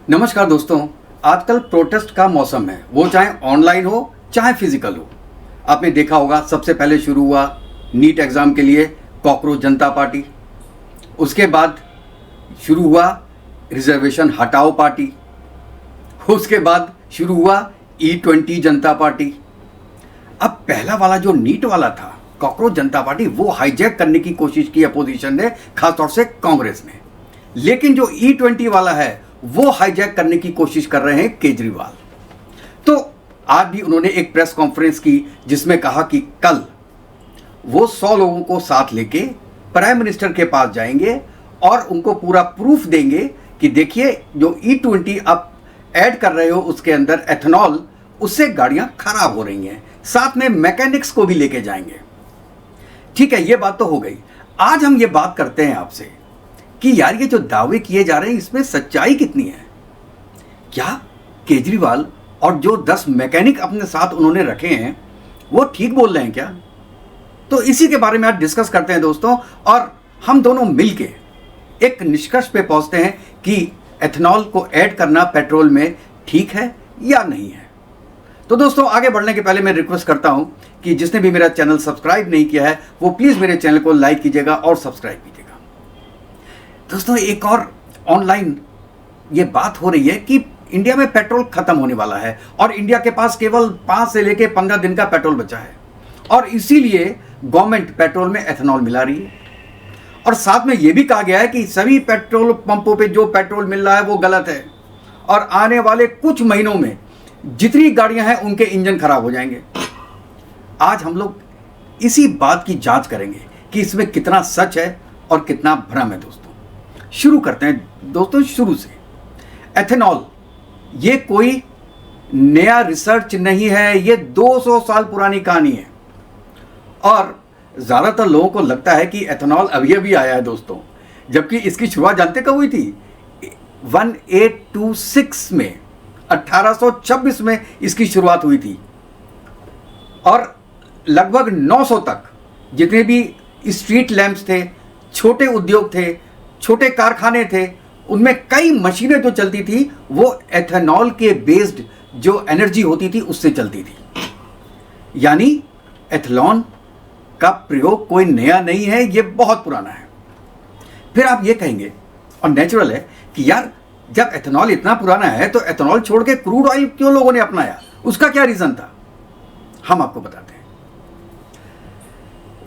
नमस्कार दोस्तों। आजकल प्रोटेस्ट का मौसम है, वो चाहे ऑनलाइन हो चाहे फिजिकल हो। आपने देखा होगा सबसे पहले शुरू हुआ नीट एग्ज़ाम के लिए कॉकरोच जनता पार्टी, उसके बाद शुरू हुआ रिजर्वेशन हटाओ पार्टी, उसके बाद शुरू हुआ E20 जनता पार्टी। अब पहला वाला जो नीट वाला था कॉकरोच जनता पार्टी, वो हाईजैक करने की कोशिश की अपोजिशन ने, खासतौर से कांग्रेस ने। लेकिन जो E20 वाला है वो हाईजैक करने की कोशिश कर रहे हैं केजरीवाल। तो आज भी उन्होंने एक प्रेस कॉन्फ्रेंस की जिसमें कहा कि कल वो 100 लोगों को साथ लेके प्राइम मिनिस्टर के पास जाएंगे और उनको पूरा प्रूफ देंगे कि देखिए जो E20 आप ऐड कर रहे हो उसके अंदर एथेनॉल, उससे गाड़ियां खराब हो रही हैं। साथ में मैकेनिक्स को भी लेके जाएंगे। ठीक है, ये बात तो हो गई। आज हम ये बात करते हैं आपसे कि यार ये जो दावे किए जा रहे हैं इसमें सच्चाई कितनी है। क्या केजरीवाल और जो 10 मैकेनिक अपने साथ उन्होंने रखे हैं वो ठीक बोल रहे हैं क्या? तो इसी के बारे में आज डिस्कस करते हैं दोस्तों, और हम दोनों मिलके एक निष्कर्ष पे पहुंचते हैं कि एथेनॉल को ऐड करना पेट्रोल में ठीक है या नहीं है। तो दोस्तों आगे बढ़ने के पहले मैं रिक्वेस्ट करता हूं कि जिसने भी मेरा चैनल सब्सक्राइब नहीं किया है वो प्लीज़ मेरे चैनल को लाइक कीजिएगा और सब्सक्राइब कीजिएगा। दोस्तों एक और ऑनलाइन ये बात हो रही है कि इंडिया में पेट्रोल खत्म होने वाला है और इंडिया के पास केवल 5 से लेकर 15 दिन का पेट्रोल बचा है, और इसीलिए गवर्नमेंट पेट्रोल में एथेनॉल मिला रही है। और साथ में ये भी कहा गया है कि सभी पेट्रोल पंपों पे जो पेट्रोल मिल रहा है वो गलत है, और आने वाले कुछ महीनों में जितनी गाड़ियां हैं उनके इंजन खराब हो जाएंगे। आज हम लोग इसी बात की जांच करेंगे कि इसमें कितना सच है और कितना भ्रम है। दोस्तों शुरू करते हैं दोस्तों शुरू से। एथेनॉल ये कोई नया रिसर्च नहीं है, ये 200 साल पुरानी कहानी है, और ज़्यादातर लोगों को लगता है कि एथेनॉल अभी अभी आया है दोस्तों, जबकि इसकी शुरुआत जानते कब हुई थी? 1826 में, 1826 में इसकी शुरुआत हुई थी, और लगभग 900 तक जितने भी स्ट्रीट लैंप्स थे, छोटे उद्योग थे, छोटे कारखाने थे, उनमें कई मशीनें जो चलती थी वो एथेनॉल के बेस्ड जो एनर्जी होती थी उससे चलती थी। यानी एथेनॉल का प्रयोग कोई नया नहीं है, ये बहुत पुराना है। फिर आप ये कहेंगे, और नेचुरल है कि यार जब एथेनॉल इतना पुराना है तो एथेनॉल छोड़ के क्रूड ऑयल क्यों लोगों ने अपनाया, उसका क्या रीजन था? हम आपको बताते हैं।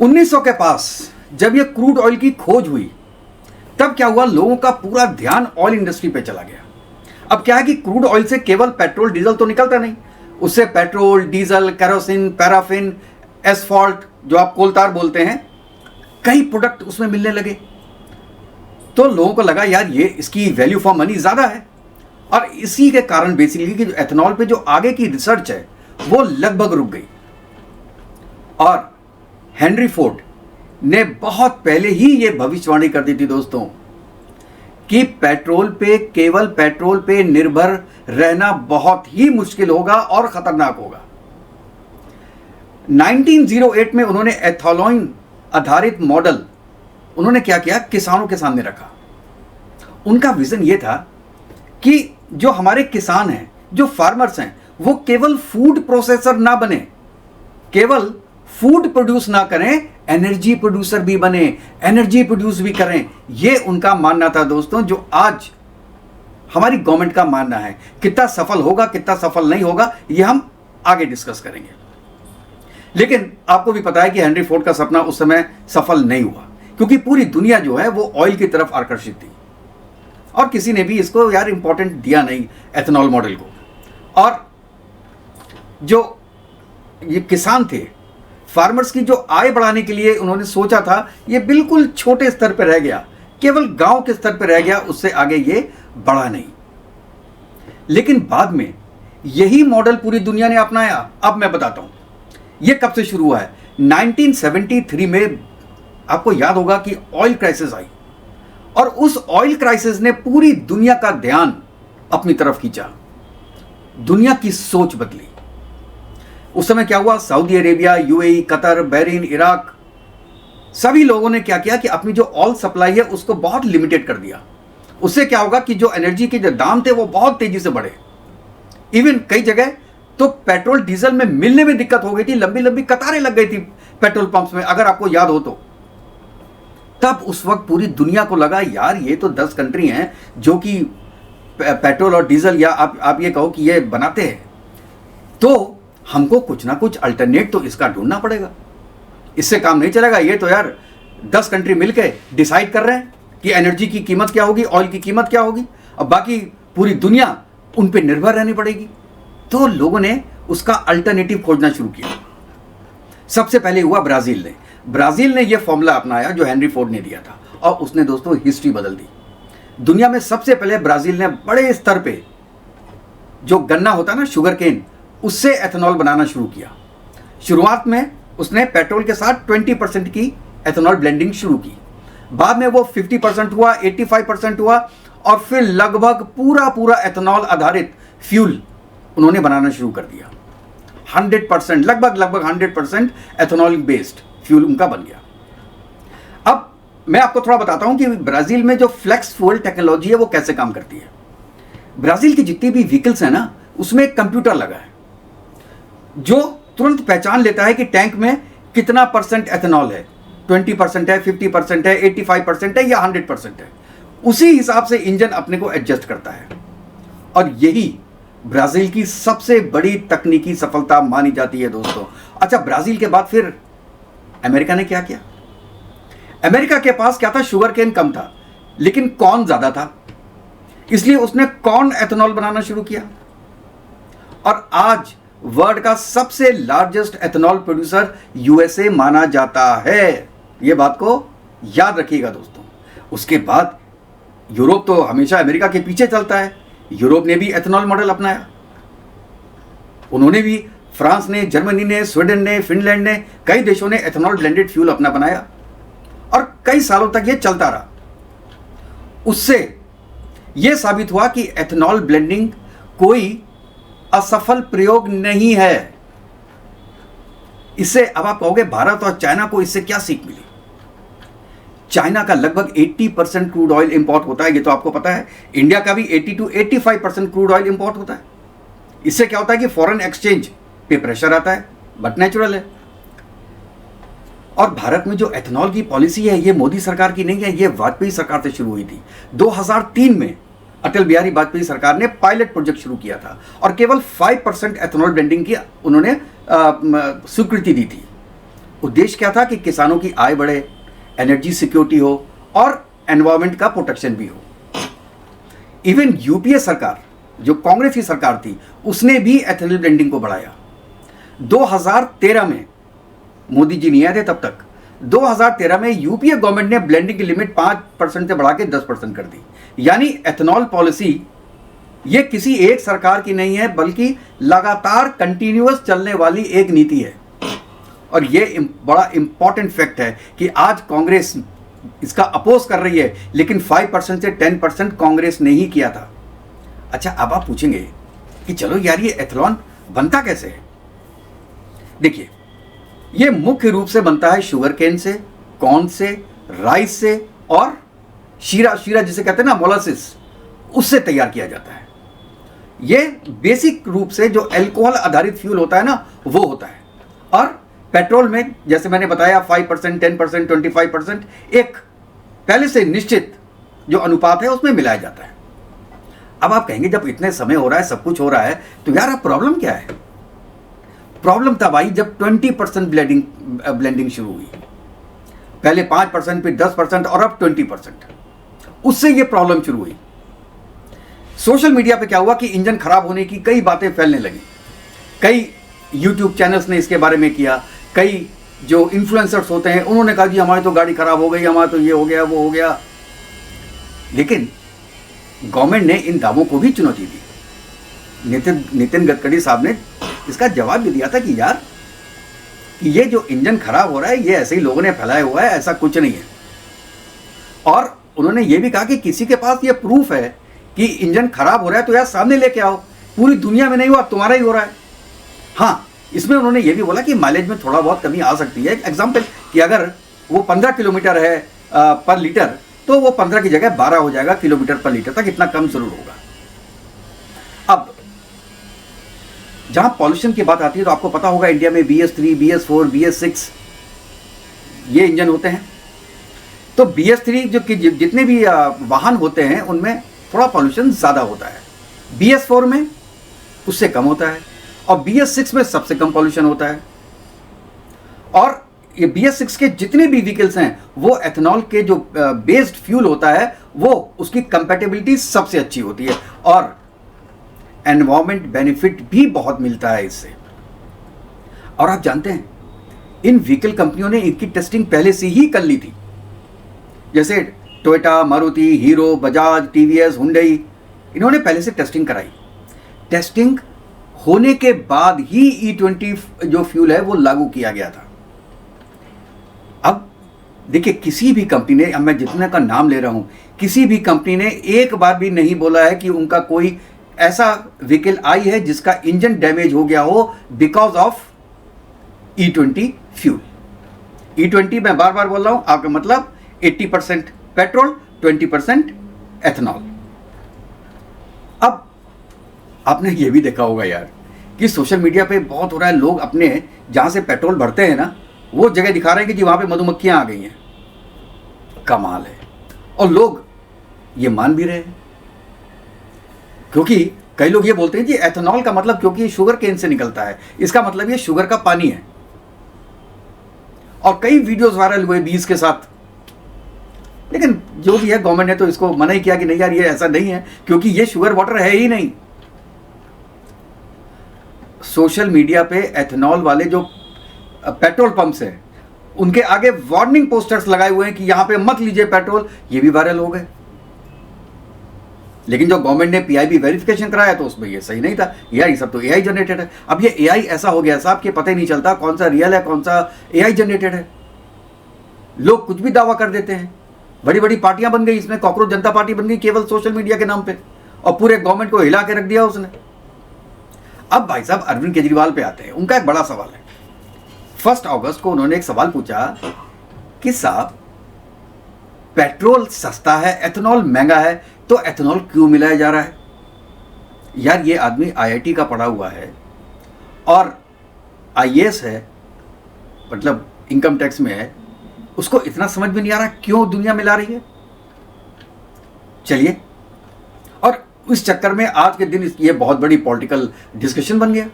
1900 के पास जब ये क्रूड ऑयल की खोज हुई तब क्या हुआ, लोगों का पूरा ध्यान ऑयल इंडस्ट्री पे चला गया। अब क्या है कि क्रूड ऑयल से केवल पेट्रोल डीजल तो निकलता नहीं, उससे petrol, diesel, kerosene, paraffin, asphalt जो आप कोल तार बोलते हैं, कई प्रोडक्ट उसमें मिलने लगे। तो लोगों को लगा यार ये इसकी वैल्यू फॉर मनी ज़्यादा है, और इसी के कारण बेसिकली कि एथेनॉल पे जो आगे की रिसर्च है वो लगभग रुक गई। और हेनरी फोर्ड ने बहुत पहले ही ये भविष्यवाणी कर दी थी दोस्तों कि केवल पेट्रोल पे निर्भर रहना बहुत ही मुश्किल होगा और खतरनाक होगा। 1908 में उन्होंने एथेनॉल आधारित मॉडल उन्होंने क्या किया, किसानों के सामने रखा। उनका विजन ये था कि जो हमारे किसान हैं, जो फार्मर्स हैं, वो केवल फूड प्रोसेसर ना बने, केवल फूड प्रोड्यूस ना करें, एनर्जी प्रोड्यूसर भी बने, एनर्जी प्रोड्यूस भी करें। ये उनका मानना था दोस्तों, जो आज हमारी गवर्नमेंट का मानना है। कितना सफल होगा कितना सफल नहीं होगा ये हम आगे डिस्कस करेंगे। लेकिन आपको भी पता है कि हेनरी फोर्ड का सपना उस समय सफल नहीं हुआ, क्योंकि पूरी दुनिया जो है वो ऑयल की तरफ आकर्षित थी, और किसी ने भी इसको यार इंपॉर्टेंट दिया नहीं एथेनॉल मॉडल को। और जो ये किसान थे, फार्मर्स की जो आय बढ़ाने के लिए उन्होंने सोचा था, ये बिल्कुल छोटे स्तर पर रह गया, केवल गांव के स्तर पर रह गया, उससे आगे ये बढ़ा नहीं। लेकिन बाद में यही मॉडल पूरी दुनिया ने अपनाया। अब मैं बताता हूं ये कब से शुरू हुआ है। 1973 में आपको याद होगा कि ऑयल क्राइसिस आई, और उस ऑयल क्राइसिस ने पूरी दुनिया का ध्यान अपनी तरफ खींचा, दुनिया की सोच बदली। उस समय क्या हुआ, Saudi Arabia, UAE, Qatar, Bahrain, Iraq, सभी लोगों ने क्या किया कि अपनी जो ऑयल सप्लाई है उसको बहुत लिमिटेड कर दिया। उससे क्या होगा कि जो एनर्जी के जो दाम थे वो बहुत तेजी से बढ़े। इवन कई जगह तो पेट्रोल डीजल में मिलने में दिक्कत हो गई थी, लंबी लंबी कतारें लग गई थी पेट्रोल पंप्स में, अगर आपको याद हो तो। तब उस वक्त पूरी दुनिया को लगा यार ये तो 10 कंट्री हैं जो कि पेट्रोल और डीजल या आप ये कहो कि ये बनाते हैं, तो हमको कुछ ना कुछ अल्टरनेट तो इसका ढूंढना पड़ेगा, इससे काम नहीं चलेगा। ये तो यार 10 कंट्री मिलकर डिसाइड कर रहे हैं कि एनर्जी की कीमत क्या होगी, ऑयल की कीमत क्या होगी, अब बाकी पूरी दुनिया उन पर निर्भर रहनी पड़ेगी। तो लोगों ने उसका अल्टरनेटिव खोजना शुरू किया। सबसे पहले हुआ ब्राजील ने यह फॉर्मूला अपनाया जो हेनरी फोर्ड ने दिया था, और उसने दोस्तों हिस्ट्री बदल दी। दुनिया में सबसे पहले ब्राजील ने बड़े स्तर पे जो गन्ना होता है ना, शुगर केन, उससे एथेनॉल बनाना शुरू किया। शुरुआत में उसने पेट्रोल के साथ 20% की एथेनॉल ब्लेंडिंग शुरू की, बाद में वो 50% हुआ, 85% हुआ, और फिर लगभग पूरा एथेनॉल आधारित फ्यूल उन्होंने बनाना शुरू कर दिया। 100%, लगभग 100% एथेनॉल बेस्ड फ्यूल उनका बन गया। अब मैं आपको थोड़ा बताता हूं कि ब्राजील में जो फ्लेक्स फ्यूल टेक्नोलॉजी है वो कैसे काम करती है। ब्राजील की जितनी भी व्हीकल्स है ना, उसमें एक कंप्यूटर लगा है जो तुरंत पहचान लेता है कि टैंक में कितना % एथेनॉल है, 20% है, 50% है, 85% है या 100% है। उसी हिसाब से इंजन अपने को एडजस्ट करता है, और यही ब्राजील की सबसे बड़ी तकनीकी सफलता मानी जाती है दोस्तों। अच्छा, ब्राजील के बाद फिर अमेरिका ने क्या किया? अमेरिका के पास क्या था? शुगर केन कम था लेकिन कॉर्न ज्यादा था, इसलिए उसने कॉर्न एथेनॉल बनाना शुरू किया, और आज वर्ल्ड का सबसे लार्जेस्ट एथेनॉल प्रोड्यूसर यूएसए माना जाता है। यह बात को याद रखिएगा दोस्तों। उसके बाद यूरोप तो हमेशा अमेरिका के पीछे चलता है। यूरोप ने भी एथेनॉल मॉडल अपनाया, उन्होंने भी, फ्रांस ने, जर्मनी ने, स्वीडन ने, फिनलैंड ने, कई देशों ने एथेनॉल ब्लेंडेड फ्यूल अपना बनाया, और कई सालों तक यह चलता रहा। उससे यह साबित हुआ कि एथेनॉल ब्लेंडिंग कोई असफल प्रयोग नहीं है। इससे अब आप कहोगे भारत और चाइना को इससे क्या सीख मिली? चाइना का लगभग 80% क्रूड ऑयल इंपोर्ट होता है, ये तो आपको पता है। इंडिया का भी 80 to 85% क्रूड ऑयल इंपोर्ट होता है। इससे क्या होता है कि फॉरेन एक्सचेंज पे प्रेशर आता है, बट नेचुरल है। और भारत में जो एथेनॉल की पॉलिसी है ये मोदी सरकार की नहीं है, ये वाजपेयी सरकार से शुरू हुई थी। 2003 में अटल बिहारी वाजपेयी सरकार ने पायलट प्रोजेक्ट शुरू किया था, और केवल 5% एथेनॉल ब्लेंडिंग की उन्होंने स्वीकृति दी थी। उद्देश्य क्या था कि किसानों की आय बढ़े, एनर्जी सिक्योरिटी हो, और एनवायरमेंट का प्रोटेक्शन भी हो। इवन यूपीए सरकार जो कांग्रेस की सरकार थी, उसने भी एथेनॉल ब्लेंडिंग को बढ़ाया। 2013 में, मोदी जी नहीं आए थे तब तक, 2013 में यूपीए गवर्नमेंट ने ब्लेंडिंग की लिमिट 5% से बढ़ा के 10% कर दी। यानी एथेनॉल पॉलिसी ये किसी एक सरकार की नहीं है, बल्कि लगातार कंटिन्यूअस चलने वाली एक नीति है। और ये बड़ा इंपॉर्टेंट फैक्ट है कि आज कांग्रेस इसका अपोज कर रही है, लेकिन 5% से 10% कांग्रेस ने ही किया था। अच्छा, अब आप पूछेंगे कि चलो यार ये एथेनॉल बनता कैसे है? देखिए, ये मुख्य रूप से बनता है शुगर केन से, कॉर्न से, राइस से, और शीरा जिसे कहते हैं ना, मोलासिस, उससे तैयार किया जाता है। ये बेसिक रूप से जो अल्कोहल आधारित फ्यूल होता है ना, वो होता है। और पेट्रोल में जैसे मैंने बताया 5%, 10%, 25% एक पहले से निश्चित जो अनुपात है उसमें मिलाया जाता है। अब आप कहेंगे जब इतने समय हो रहा है, सब कुछ हो रहा है, तो यार अब प्रॉब्लम क्या है? प्रॉब्लम तब आई जब 20% ब्लेंडिंग शुरू हुई। पहले 5%, फिर 10% और अब 20%। उससे ये प्रॉब्लम शुरू हुई। सोशल मीडिया पे क्या हुआ कि इंजन खराब होने की कई बातें फैलने लगी। कई यूट्यूब चैनल्स ने इसके बारे में किया, कई जो इन्फ्लुएंसर्स होते हैं उन्होंने कहा कि हमारी तो गाड़ी खराब हो गई, हमारा तो ये हो गया, वो हो गया। लेकिन गवर्नमेंट ने इन दावों को भी चुनौती दी। नितिन गडकरी साहब ने इसका जवाब भी दिया था कि यार कि ये जो इंजन खराब हो रहा है ये ऐसे ही लोगों ने फैलाया हुआ है, ऐसा कुछ नहीं है। और उन्होंने ये भी कहा कि किसी के पास ये प्रूफ है कि इंजन खराब हो रहा है तो यार सामने लेके आओ, पूरी दुनिया में नहीं हुआ, तुम्हारा ही हो रहा है। हाँ, इसमें उन्होंने ये भी बोला कि माइलेज में थोड़ा बहुत कमी आ सकती है। एग्जाम्पल कि अगर वो 15 किलोमीटर है पर लीटर, तो वो 15 की जगह 12 हो जाएगा किलोमीटर पर लीटर तक, इतना कम जरूर होगा। अब जहां पॉल्यूशन की बात आती है तो आपको पता होगा इंडिया में BS3, BS4, BS6 ये इंजन होते हैं। तो BS3 जो कि जितने भी वाहन होते हैं उनमें थोड़ा पॉल्यूशन ज़्यादा होता है, BS4 में उससे कम होता है, और BS6 में सबसे कम पॉल्यूशन होता है। और ये BS6 के जितने भी व्हीकल्स हैं वो एथेनॉल के जो बेस्ड फ्यूल होता है वो उसकी कंपैटिबिलिटी सबसे अच्छी होती है, और एनवायरमेंट बेनिफिट भी बहुत मिलता है इससे। और आप जानते हैं इन व्हीकल कंपनियों ने इनकी टेस्टिंग पहले से ही कर ली थी, जैसे Toyota, Maruti, hero, Bajaj, TVS, Hyundai, इन्होंने पहले से टेस्टिंग कराई। टेस्टिंग होने के बाद ही E20 जो फ्यूल है वो लागू किया गया था। अब देखिए किसी भी कंपनी ने, अब मैं जितने का नाम ले रहा हूं, किसी भी कंपनी ने एक बार भी नहीं बोला है कि उनका कोई ऐसा व्हीकल आई है जिसका इंजन डैमेज हो गया हो because of E20 fuel. E20 मैं बार बार बोल रहा हूं, आपका मतलब 80% पेट्रोल, 20% एथेनॉल। अब आपने ये भी देखा होगा यार कि सोशल मीडिया पे बहुत हो रहा है, लोग अपने जहां से पेट्रोल भरते हैं ना वो जगह दिखा रहे हैं कि जी वहां पे मधुमक्खियां आ गई हैं। कमाल है। और लोग ये मान भी रहे हैं, क्योंकि कई लोग ये बोलते हैं कि एथेनॉल का मतलब, क्योंकि ये शुगर केन से निकलता है, इसका मतलब ये शुगर का पानी है। और कई वीडियोस वायरल हुए बीज के साथ, लेकिन जो भी है गवर्नमेंट ने तो इसको मना ही किया कि नहीं यार ये ऐसा नहीं है, क्योंकि ये शुगर वाटर है ही नहीं। सोशल मीडिया पे एथेनॉल वाले जो पेट्रोल पंप्स हैं उनके आगे वार्निंग पोस्टर्स लगाए हुए हैं कि यहां पे मत लीजिए पेट्रोल, ये भी वायरल हो गए। लेकिन जो गवर्नमेंट ने PIB वेरिफिकेशन कराया तो उसमें ये सही नहीं था, यार ये सब तो AI जनरेटेड है। अब ये AI ऐसा हो गया साहब कि पता ही नहीं चलता कौन सा रियल है कौन सा AI जनरेटेड है। लोग कुछ भी दावा कर देते हैं, बड़ी बड़ी पार्टियां बन गई, इसमें कॉकरोच जनता पार्टी बन गई केवल सोशल मीडिया के नाम पे, और पूरे गवर्नमेंट को हिला के रख दिया उसने। अब भाई साहब अरविंद केजरीवाल पे आते हैं, उनका एक बड़ा सवाल है। 1 अगस्त को उन्होंने एक सवाल पूछा कि साहब पेट्रोल सस्ता है, एथेनॉल महंगा है, तो एथेनॉल क्यों मिलाया जा रहा है? यार ये आदमी IIT का पढ़ा हुआ है और IAS है, मतलब इनकम टैक्स में है, उसको इतना समझ में नहीं आ रहा क्यों दुनिया मिला रही है। चलिए, और इस चक्कर में आज के दिन ये बहुत बड़ी पॉलिटिकल डिस्कशन बन गया।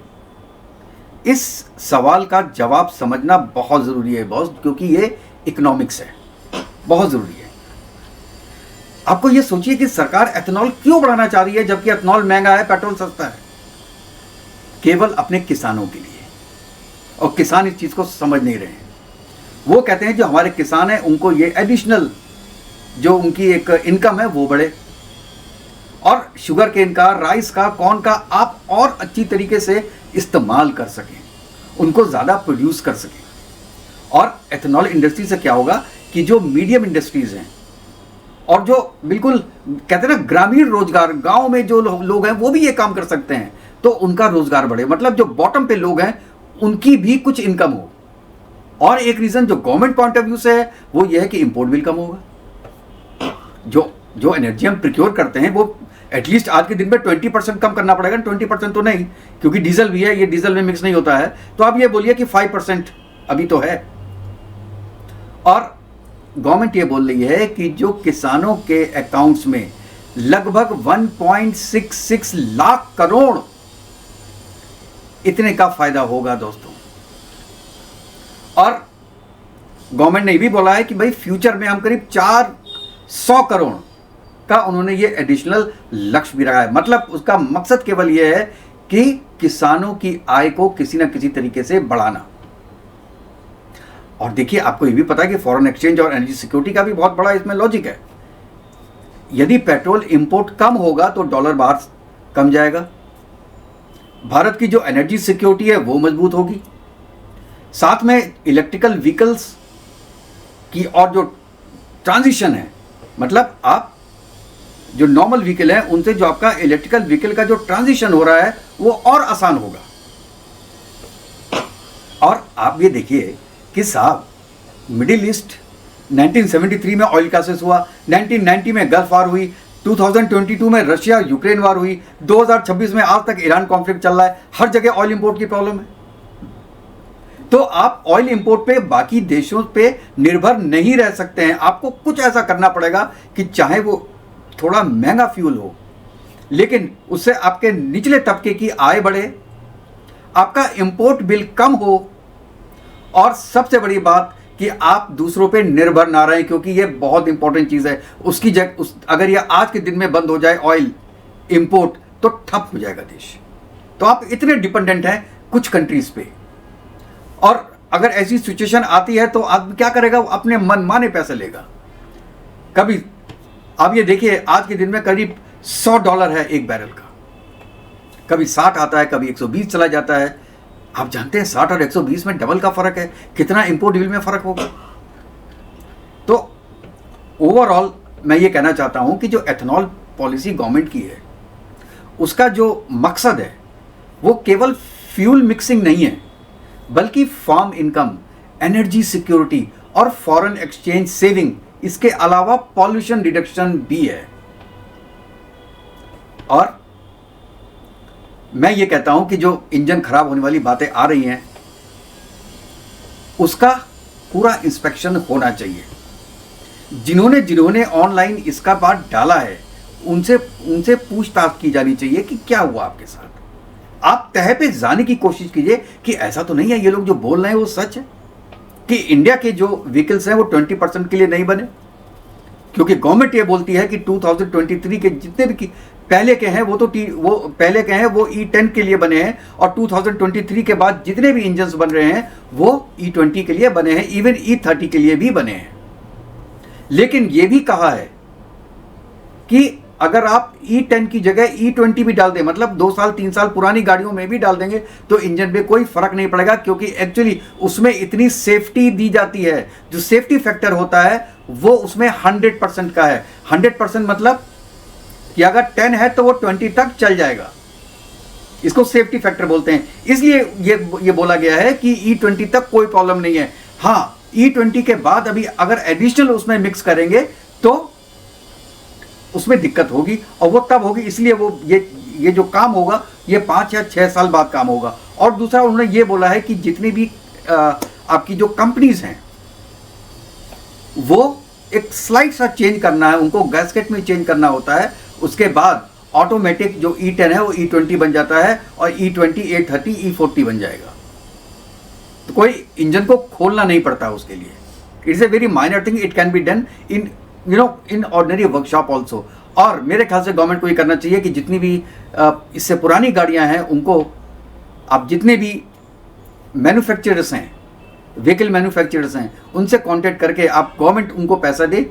इस सवाल का जवाब समझना बहुत ज़रूरी है बॉस, क्योंकि ये इकोनॉमिक्स है, बहुत ज़रूरी है। आपको ये सोचिए कि सरकार एथेनॉल क्यों बढ़ाना चाह रही है जबकि एथेनॉल महंगा है, पेट्रोल सस्ता है, केवल अपने किसानों के लिए। और किसान इस चीज़ को समझ नहीं रहे हैं। वो कहते हैं जो हमारे किसान हैं उनको ये एडिशनल जो उनकी एक इनकम है वो बढ़े, और शुगर केन का, राइस का, कॉर्न का आप और अच्छी तरीके से इस्तेमाल कर सकें, उनको ज़्यादा प्रोड्यूस कर सकें। और एथेनॉल इंडस्ट्री से क्या होगा कि जो मीडियम इंडस्ट्रीज़ हैं और जो बिल्कुल कहते हैं ना ग्रामीण रोजगार, गांव में जो लोग हैं वो भी ये काम कर सकते हैं, तो उनका रोजगार बढ़े, मतलब जो बॉटम पे लोग हैं उनकी भी कुछ इनकम हो। और एक रीज़न जो गवर्नमेंट पॉइंट ऑफ व्यू से है वो ये है कि इंपोर्ट बिल कम होगा। जो एनर्जी हम प्रिक्योर करते हैं वो एटलीस्ट आज के दिन में 20% कम करना पड़ेगा। 20% तो नहीं, क्योंकि डीजल भी है, ये डीजल में मिक्स नहीं होता है, तो आप ये बोलिए कि 5% अभी तो है। और गवर्नमेंट ये बोल रही है कि जो किसानों के अकाउंट्स में लगभग 1.66 लाख करोड़ इतने का फायदा होगा दोस्तों। और गवर्नमेंट ने ये भी बोला है कि भाई फ्यूचर में हम करीब 400 करोड़ का उन्होंने ये एडिशनल लक्ष्य भी रखा है। मतलब उसका मकसद केवल ये है कि किसानों की आय को किसी ना किसी तरीके से बढ़ाना। और देखिए आपको ये भी पता है कि फॉरेन एक्सचेंज और एनर्जी सिक्योरिटी का भी बहुत बड़ा इसमें लॉजिक है। यदि पेट्रोल इंपोर्ट कम होगा तो डॉलर बाहर कम जाएगा, भारत की जो एनर्जी सिक्योरिटी है वो मजबूत होगी, साथ में इलेक्ट्रिकल व्हीकल्स की और जो ट्रांजिशन है, मतलब आप जो नॉर्मल व्हीकल है उनसे जो आपका इलेक्ट्रिकल व्हीकल का जो ट्रांजिशन हो रहा है वो और आसान होगा। और आप ये देखिए कि साहब मिडिल ईस्ट 1973 में ऑयल क्राइसिस हुआ, 1990 में गल्फ वार हुई, 2022 में रशिया यूक्रेन वार हुई, 2026 में आज तक ईरान कॉन्फ्लिक्ट चल रहा है। हर जगह ऑयल इंपोर्ट की प्रॉब्लम है। तो आप ऑयल इंपोर्ट पे बाकी देशों पे निर्भर नहीं रह सकते हैं। आपको कुछ ऐसा करना पड़ेगा कि चाहे वो थोड़ा महंगा फ्यूल हो, लेकिन उससे आपके निचले तबके की आय बढ़े, आपका इंपोर्ट बिल कम हो, और सबसे बड़ी बात कि आप दूसरों पे निर्भर ना रहें, क्योंकि ये बहुत इंपॉर्टेंट चीज़ है। उसकी जगह अगर ये आज के दिन में बंद हो जाए ऑयल इंपोर्ट, तो ठप हो जाएगा देश। तो आप इतने डिपेंडेंट हैं कुछ कंट्रीज पे, और अगर ऐसी सिचुएशन आती है तो आदमी क्या करेगा? अपने मनमाने पैसे लेगा। कभी आप ये देखिए, आज के दिन में करीब $100 है एक बैरल का, कभी 60 आता है, कभी 120 चला जाता है। आप जानते हैं 60 और 120 में डबल का फर्क है, कितना इंपोर्ट बिल में फर्क होगा। तो ओवरऑल मैं ये कहना चाहता हूं कि जो एथेनॉल पॉलिसी गवर्नमेंट की है, उसका जो मकसद है वो केवल फ्यूल मिक्सिंग नहीं है, बल्कि फार्म इनकम, एनर्जी सिक्योरिटी और फॉरेन एक्सचेंज सेविंग, इसके अलावा पॉल्यूशन रिडक्शन भी है। और मैं ये कहता हूं कि जो इंजन खराब होने वाली बातें आ रही हैं, उसका पूरा इंस्पेक्शन होना चाहिए। जिन्होंने ऑनलाइन इसका बात डाला है, उनसे पूछताछ की जानी चाहिए कि क्या हुआ आपके साथ। आप तह पे जाने की कोशिश कीजिए कि ऐसा तो नहीं है ये लोग जो बोल रहे हैं वो सच है, कि इंडिया के जो व्हीकल्स हैं वो 20% के लिए नहीं बने। क्योंकि गवर्नमेंट ये बोलती है कि 2023 के जितने भी पहले के हैं वो पहले के हैं वो E10 के लिए बने हैं, और 2023 के बाद जितने भी इंजन्स बन रहे हैं वो E20 के लिए बने हैं, इवन E30 के लिए भी बने हैं। लेकिन ये भी कहा है कि अगर आप E10 की जगह E20 भी डाल दें, मतलब 2 साल 3 साल पुरानी गाड़ियों में भी डाल देंगे, तो इंजन में कोई फर्क नहीं पड़ेगा, क्योंकि एक्चुअली उसमें इतनी सेफ्टी दी जाती है। जो सेफ्टी फैक्टर होता है वो उसमें 100% का है। 100% मतलब कि अगर 10 है तो वो 20 तक चल जाएगा। इसको सेफ्टी फैक्टर बोलते हैं। इसलिए ये बोला गया है कि E20 तक कोई प्रॉब्लम नहीं है। हाँ, E20 के बाद अभी अगर एडिशनल उसमें मिक्स करेंगे तो उसमें दिक्कत होगी, और वो तब होगी। इसलिए वो ये जो काम होगा ये 5 या 6 साल बाद काम होगा। और दूसरा उन्होंने ये बोला है कि जितनी भी आपकी जो कंपनीज हैं वो एक स्लाइड सा चेंज करना है, उनको गैस्केट में चेंज करना होता है। उसके बाद ऑटोमेटिक जो E10 है वो E20 बन जाता है, और E20, E30, E40 बन जाएगा। तो कोई इंजन को खोलना नहीं पड़ता उसके लिए। It's a very minor thing, it can be done in in ordinary workshop also. और मेरे ख्याल से गवर्नमेंट को ये करना चाहिए कि जितनी भी इससे पुरानी गाड़ियां हैं उनको आप जितने भी मैन्युफैक्चरर्स हैं, व्हीकल मैन्युफैक्चरर्स हैं, उनसे कांटेक्ट करके आप गवर्नमेंट उनको पैसा दे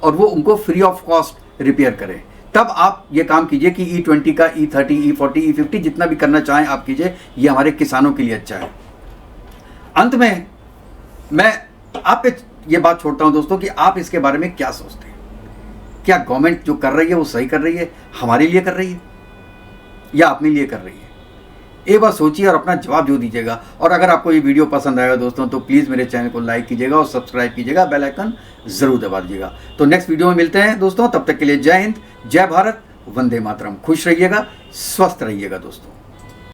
और वो उनको फ्री ऑफ कॉस्ट रिपेयर करें। तब आप ये काम कीजिए कि E20 का, E30, E40, E50 जितना भी करना चाहें आप कीजिए। ये हमारे किसानों के लिए अच्छा है। अंत में मैं आप पे ये बात छोड़ता हूं दोस्तों कि आप इसके बारे में क्या सोचते हैं। क्या गवर्नमेंट जो कर रही है वो सही कर रही है, हमारे लिए कर रही है, या अपने लिए कर रही है? एक बार सोचिए और अपना जवाब जो दीजिएगा। और अगर आपको ये वीडियो पसंद आएगा दोस्तों तो प्लीज़ मेरे चैनल को लाइक कीजिएगा और सब्सक्राइब कीजिएगा, बेल आइकन ज़रूर दबा दीजिएगा। तो नेक्स्ट वीडियो में मिलते हैं दोस्तों, तब तक के लिए जय हिंद, जय भारत, वंदे मातरम। खुश रहिएगा, स्वस्थ रहिएगा दोस्तों।